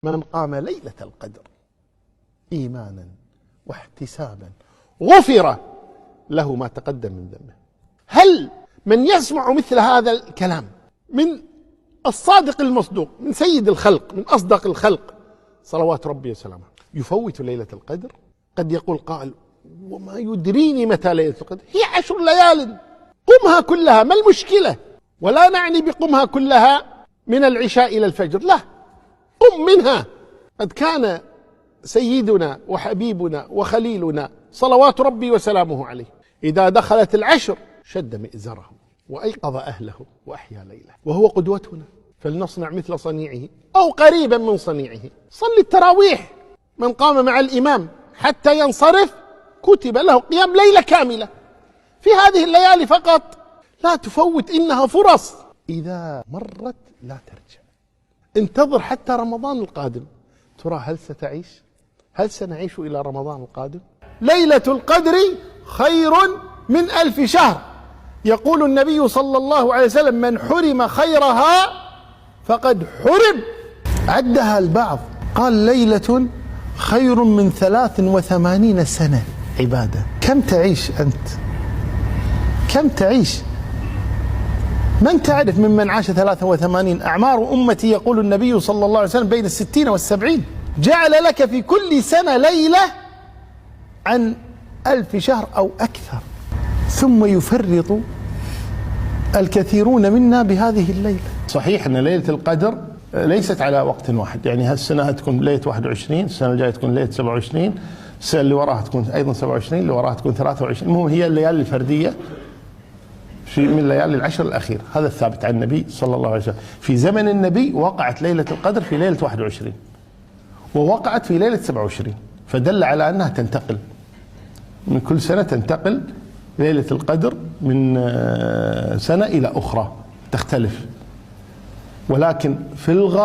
من قام ليلة القدر إيمانا واحتسابا غفر له ما تقدم من ذنبه. هل من يسمع مثل هذا الكلام من الصادق المصدوق، من سيد الخلق، من أصدق الخلق صلوات ربي وسلامه، يفوت ليلة القدر؟ قد يقول قائل: وما يدريني متى ليلة القدر؟ هي 10 ليال، قمها كلها، ما المشكلة؟ ولا نعني بقمها كلها من العشاء إلى الفجر، لا، قم منها. قد كان سيدنا وحبيبنا وخليلنا صلوات ربي وسلامه عليه إذا دخلت العشر شد مئزره وأيقظ أهله وأحيا ليله، وهو قدوتنا، فلنصنع مثل صنيعه أو قريبا من صنيعه. صل التراويح، من قام مع الإمام حتى ينصرف كتب له قيام ليلة كاملة في هذه الليالي فقط. لا تفوت، إنها فرص، إذا مرت لا ترجع. انتظر حتى رمضان القادم، ترى هل ستعيش؟ هل سنعيش إلى رمضان القادم؟ ليلة القدر خير من 1000 شهر. يقول النبي صلى الله عليه وسلم: من حرم خيرها فقد حرم. عدها البعض قال: ليلة خير من 83 سنة عبادة. كم تعيش أنت؟ كم تعيش؟ من تعرف ممن عاش 83؟ أعمار أمتي يقول النبي صلى الله عليه وسلم بين 60 و70. جعل لك في كل سنة ليلة عن 1000 شهر أو أكثر، ثم يفرط الكثيرون منا بهذه الليلة. صحيح أن ليلة القدر ليست على وقت واحد، يعني هالسنة هتكون ليلة 21، السنة الجاية تكون ليلة 27، السنة اللي وراها تكون أيضا 27، اللي وراها تكون 23. المهم هي الليالي الفردية في من ليالي العشر الأخير. هذا الثابت عن النبي صلى الله عليه وسلم. في زمن النبي وقعت ليلة القدر في ليلة 21 ووقعت في ليلة 27، فدل على أنها تنتقل من كل سنة، تنتقل ليلة القدر من سنة إلى أخرى، تختلف. ولكن في الغالب